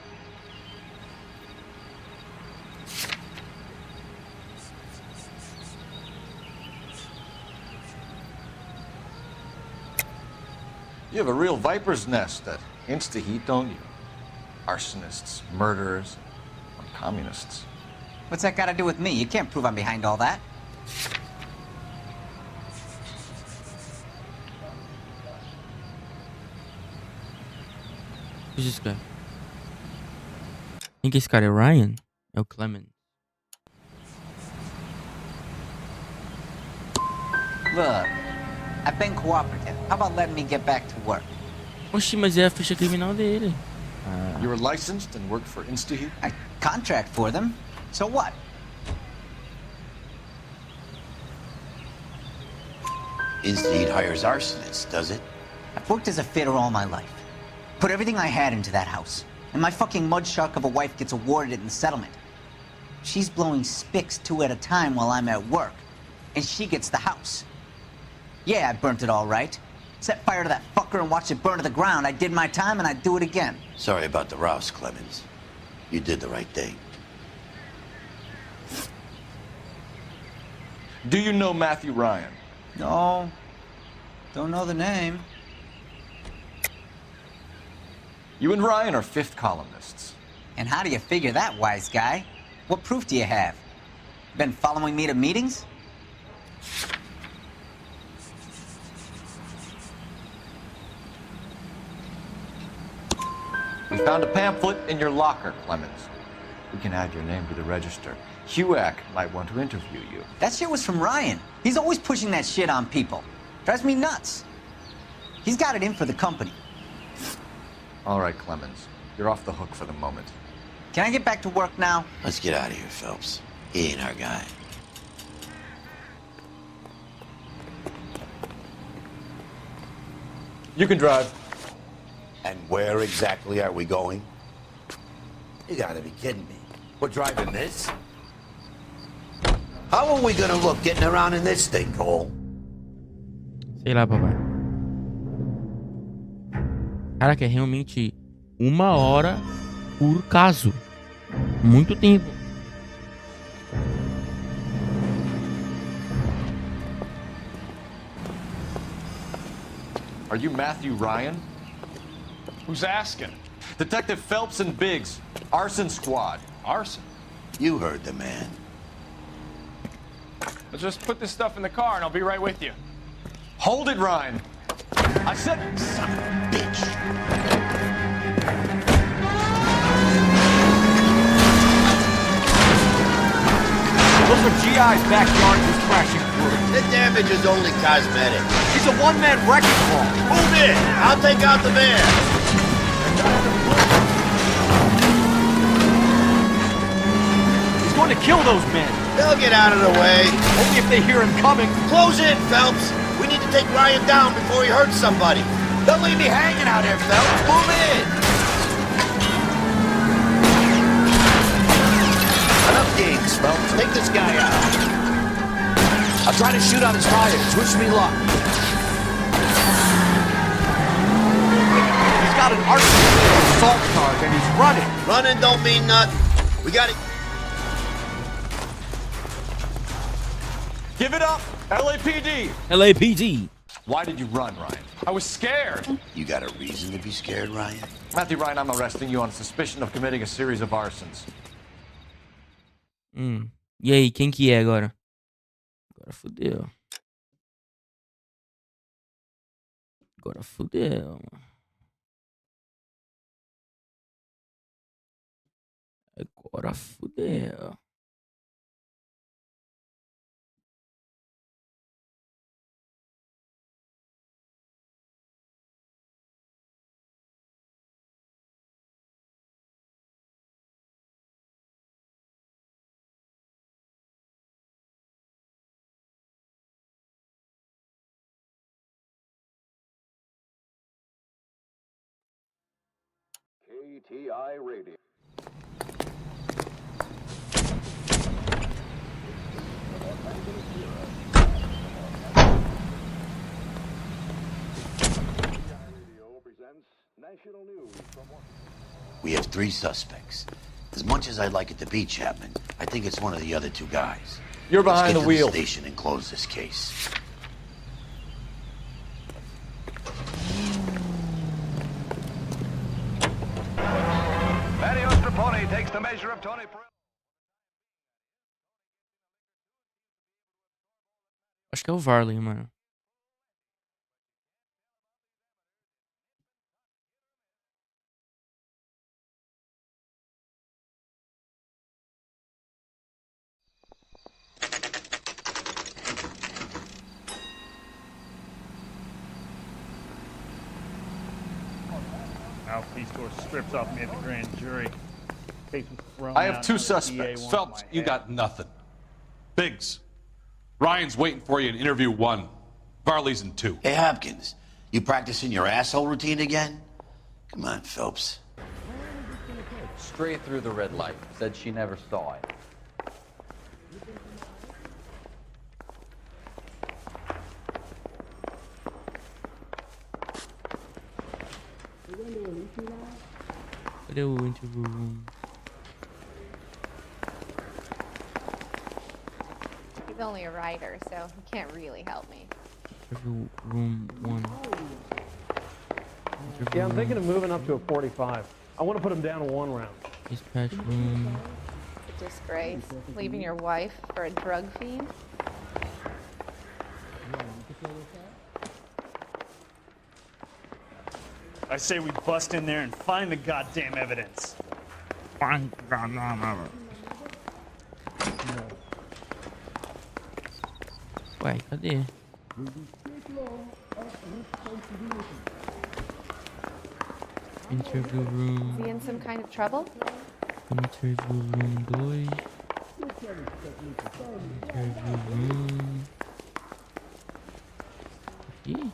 You have a real viper's nest at Insta-Heat, don't you? Arsonists, murderers, communists. What's that got to do with me? You can't prove I'm behind all that. Who's this guy? I think esse cara é Ryan? É o Clement. Look, I've been cooperative. How about letting me get back to work? Oxi, mas é a ficha criminal dele. You were licensed and worked for Insta-Heat? I contract for them. So what? Insta-Heat hires arsonists, does it? I've worked as a fitter all my life. Put everything I had into that house. And my fucking mudshark of a wife gets awarded it in the settlement. She's blowing spics 2 at a time while I'm at work. And she gets the house. Yeah, I burnt it all right. Set fire to that fucker and watched it burn to the ground. I did my time and I'd do it again. Sorry about the rouse, Clemens. You did the right thing. Do you know Matthew Ryan? No. Don't know the name. You and Ryan are fifth columnists. And how do you figure that, wise guy? What proof do you have? Been following me to meetings? We found a pamphlet in your locker, Clemens. We can add your name to the register. HUAC might want to interview you. That shit was from Ryan. He's always pushing that shit on people. Drives me nuts. He's got it in for the company. All right, Clemens. You're off the hook for the moment. Can I get back to work now? Let's get out of here, Phelps. He ain't our guy. You can drive. And where exactly are we going? You gotta be kidding me. We're driving this? How are we gonna look getting around in this thing, Cole? Sei lá, papai. Caraca, é realmente 1 hora por caso. Muito tempo. Are you Matthew Ryan? Who's asking? Detective Phelps and Biggs, arson squad. Arson? You heard the man. Let's just put this stuff in the car and I'll be right with you. Hold it, Ryan. I said, son of a bitch. Look what GI's backyard was crashing through. The damage is only cosmetic. He's a one-man wrecking ball. Move in. I'll take out the van. He's going to kill those men. They'll get out of the way. Only if they hear him coming. Close in, Phelps. We need to take Ryan down before he hurts somebody. Don't leave me hanging out here, Phelps. Move in. Enough games, Phelps. Take this guy out. I'll try to shoot out his tires. Wish me luck. He's got an arsenal of assault cars and he's running. Running don't mean nothing. We got it. Give it up, LAPD. LAPD. Why did you run, Ryan? I was scared. You got a reason to be scared, Ryan? Matthew Ryan, I'm arresting you on suspicion of committing a series of arsons. E aí, quem que é agora? Agora fudeu. Agora fudeu. Agora fudeu. KTI Radio. We have 3 suspects. As much as I'd like it to be Chapman, I think it's one of the other 2 guys. You're behind the wheel. Let's get to the station and close this case. Matty Ostraponi takes the measure of Tony Perez. Acho que é o Varley, mano. Now, police door strips off me at the grand jury. Case was thrown I have out 2 and the suspects. DA Phelps, wanted my you head. got nothing. Biggs, Ryan's waiting for you in interview 1. Varley's in 2. Hey, Hopkins, you practicing your asshole routine again? Come on, Phelps. Straight through the red light. Said she never saw it. Cadê o interview room? He's only a writer, so he can't really help me. Interview room 1. Yeah, I'm thinking of moving up to a 45. I want to put him down 1 round. Dispatch room. Disgrace. Leaving your wife for a drug fiend? I say we bust in there and find the goddamn evidence. Ué, cadê? Interview room. Is he in some kind of trouble? Interview room 2. Interview room. Aqui?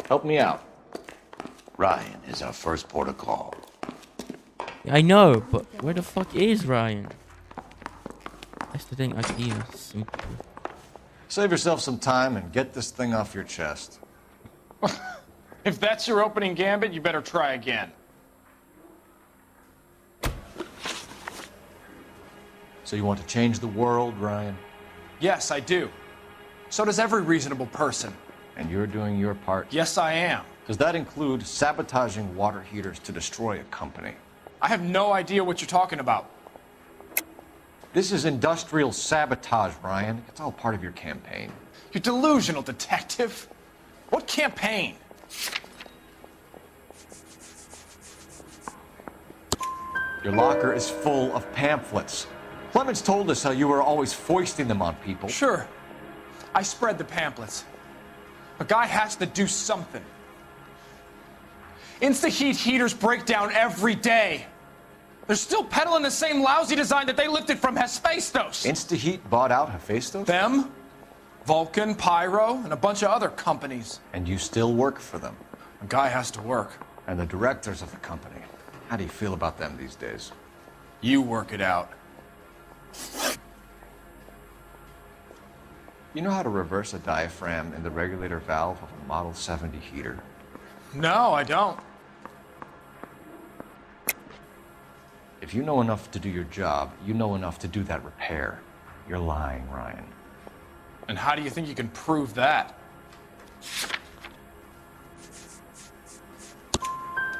Help me out. Ryan is our first port of call. I know, but where the fuck is Ryan? That's the thing. Aqui, super. Save yourself some time and get this thing off your chest. If that's your opening gambit, you better try again. So you want to change the world, Ryan? Yes, I do. So does every reasonable person. And you're doing your part? Yes, I am. Does that include sabotaging water heaters to destroy a company? I have no idea what you're talking about. This is industrial sabotage, Ryan. It's all part of your campaign. You're delusional, detective. What campaign? Your locker is full of pamphlets. Clemens told us how you were always foisting them on people. Sure. I spread the pamphlets. A guy has to do something. Insta-heat heaters break down every day. They're still peddling the same lousy design that they lifted from Hephaestus. Insta-heat bought out Hephaestus? Them, Vulcan, Pyro, and a bunch of other companies. And you still work for them? A guy has to work. And the directors of the company. How do you feel about them these days? You work it out. You know how to reverse a diaphragm in the regulator valve of a Model 70 heater? No, I don't. If you know enough to do your job, you know enough to do that repair. You're lying, Ryan. And how do you think you can prove that?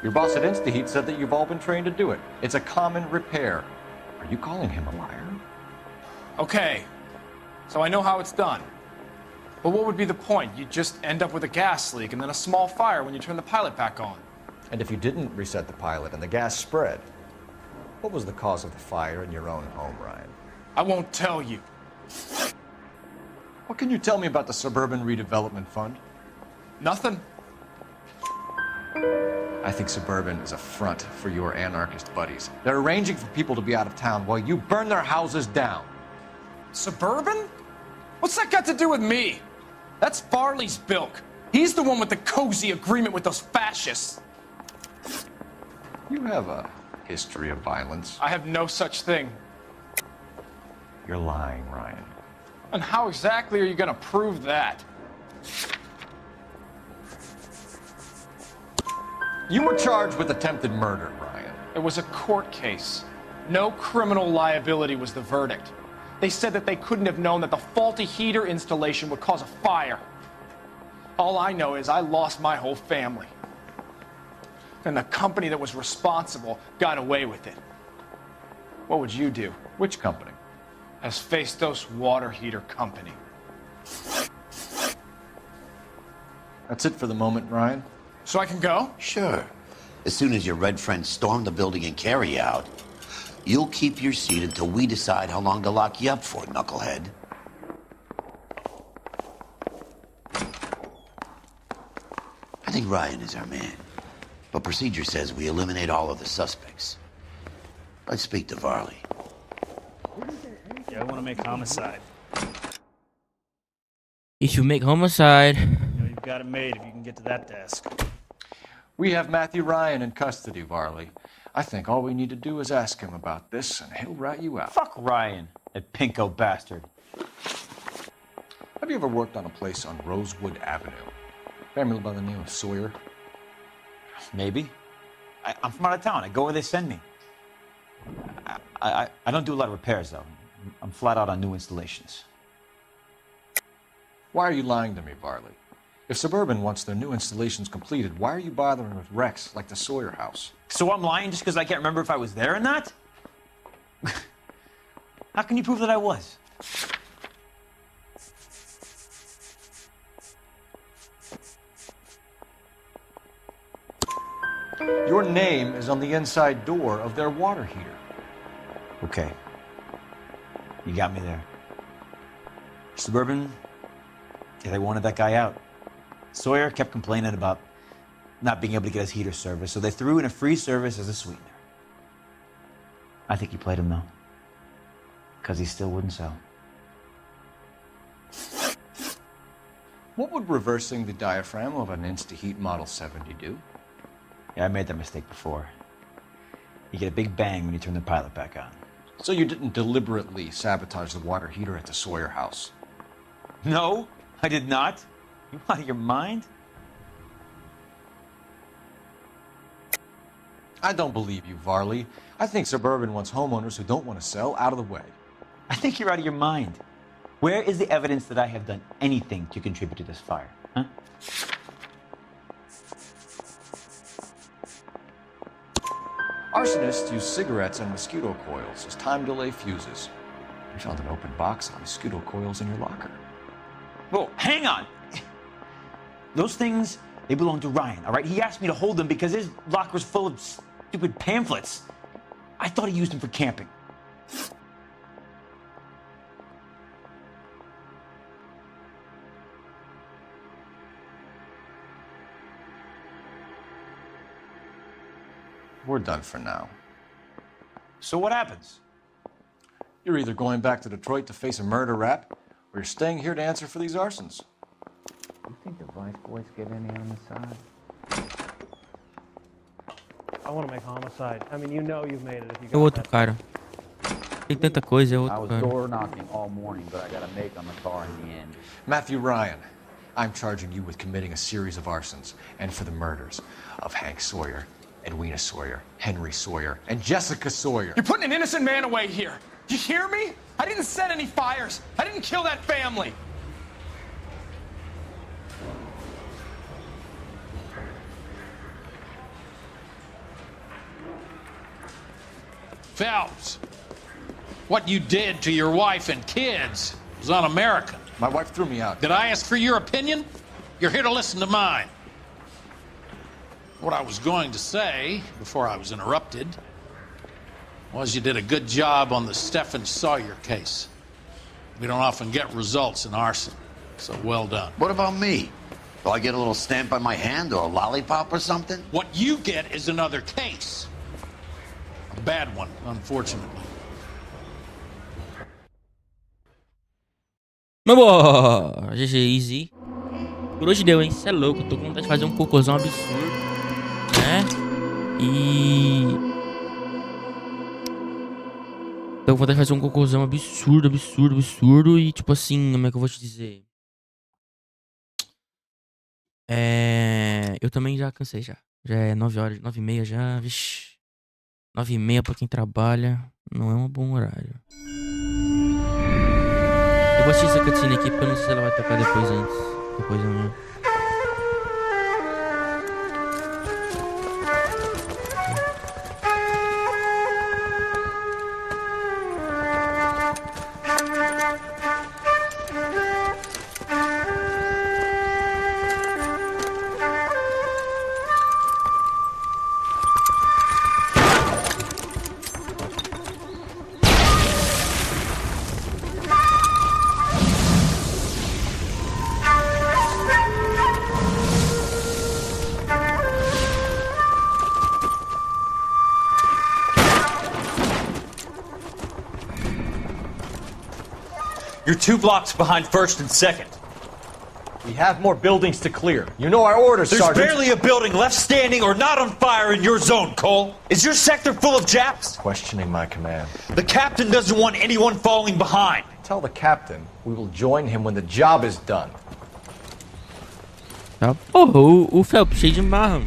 Your boss at InstaHeat said that you've all been trained to do it. It's a common repair. Are you calling him a liar? Okay, so I know how it's done. But what would be the point? You just end up with a gas leak and then a small fire when you turn the pilot back on. And if you didn't reset the pilot and the gas spread, what was the cause of the fire in your own home, Ryan? I won't tell you. What can you tell me about the Suburban Redevelopment Fund? Nothing. I think Suburban is a front for your anarchist buddies. They're arranging for people to be out of town while you burn their houses down. Suburban? What's that got to do with me? That's Farley's bilk. He's the one with the cozy agreement with those fascists. You have a history of violence. I have no such thing. You're lying, Ryan. And how exactly are you going to prove that? You were charged with attempted murder, Ryan. It was a court case. No criminal liability was the verdict. They said that they couldn't have known that the faulty heater installation would cause a fire. All I know is I lost my whole family. And the company that was responsible got away with it. What would you do? Which company? Hephaestus Water Heater Company. That's it for the moment, Ryan. So I can go? Sure. As soon as your red friends storm the building and carry you out, you'll keep your seat until we decide how long to lock you up for, knucklehead. I think Ryan is our man. But procedure says we eliminate all of the suspects. Let's speak to Varley. Yeah, I want to make homicide. If you make homicide... You know you've got it made if you can get to that desk. We have Matthew Ryan in custody, Varley. I think all we need to do is ask him about this, and he'll rat you out. Fuck Ryan, that pinko bastard. Have you ever worked on a place on Rosewood Avenue? Family by the name of Sawyer? Maybe. I'm from out of town. I go where they send me. I don't do a lot of repairs, though. I'm flat out on new installations. Why are you lying to me, Varley? If Suburban wants their new installations completed, why are you bothering with wrecks like the Sawyer house? So I'm lying just because I can't remember if I was there or not? How can you prove that I was? Your name is on the inside door of their water heater. Okay. You got me there. Suburban, yeah, they wanted that guy out. Sawyer kept complaining about not being able to get his heater service, so they threw in a free service as a sweetener. I think he played him, though. Because he still wouldn't sell. What would reversing the diaphragm of an InstaHeat Model 70 do? Yeah, I made that mistake before. You get a big bang when you turn the pilot back on. So you didn't deliberately sabotage the water heater at the Sawyer house? No, I did not. You out of your mind? I don't believe you, Varley. I think Suburban wants homeowners who don't want to sell out of the way. I think you're out of your mind. Where is the evidence that I have done anything to contribute to this fire? Huh? Arsonists use cigarettes and mosquito coils as time delay fuses. We found an open box of mosquito coils in your locker. Whoa, hang on. Those things, they belong to Ryan, all right? He asked me to hold them because his locker's full of stupid pamphlets. I thought he used them for camping. We're done for now. So what happens? You're either going back to Detroit to face a murder rap, or you're staying here to answer for these arsons. You think the Vice boys get any on the side? I want to make homicide. I mean, you know you've made it if you É got outro that. cara. Tem tanta coisa, é I outro was cara. door knocking all morning, but I got a make on the car in the end. Matthew Ryan, I'm charging you with committing a series of arsons and for the murders of Hank Sawyer, Edwina Sawyer, Henry Sawyer, and Jessica Sawyer. You're putting an innocent man away here. You hear me? I didn't set any fires. I didn't kill that family. Phelps, what you did to your wife and kids was un-American. My wife threw me out. Did I ask for your opinion? You're here to listen to mine. What I was going to say, before I was interrupted, was you did a good job on the Stephen Sawyer case. We don't often get results in arson, so well done. What about me? Do I get a little stamp on my hand or a lollipop or something? What you get is another case. A bad one, unfortunately. Mas boa, GG Easy. Por hoje deu, hein? Cê é louco, eu tô com vontade de fazer um cocôzão absurdo, né? Tô com vontade de fazer um cocôzão absurdo. E tipo assim, como é que eu vou te dizer? Eu também já cansei já. Já é 9 horas, 9h30 já, vixi. 9h30 pra quem trabalha, não é um bom horário. Eu vou assistir essa cutscene aqui porque eu não sei se ela vai tocar depois antes. Depois amanhã. You're 2 blocks behind 1st and 2nd. We have more buildings to clear. You know our orders, There's Sergeant. barely a building left standing or not on fire in your zone, Cole. Is your sector full of Japs? Questioning my command. The captain doesn't want anyone falling behind. Tell the captain we will join him when the job is done. Tá, porra, o Phelps cheio de marra.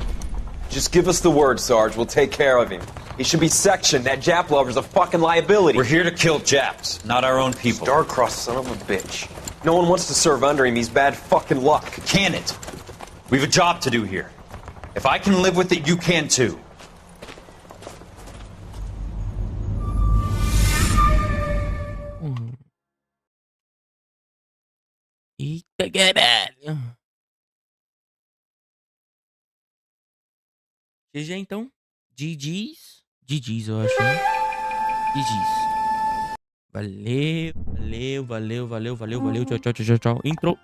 Just give us the word, Sarge. We'll take care of him. He should be sectioned. That Jap lover's a fucking liability. We're here to kill Japs, not our own people. Star-crossed son of a bitch. No one wants to serve under him. He's bad fucking luck. Can it? We have a job to do here. If I can live with it, you can too. Eita, caralho. GG então. GG's, eu acho, né? GG's. Valeu. Tchau. Intro.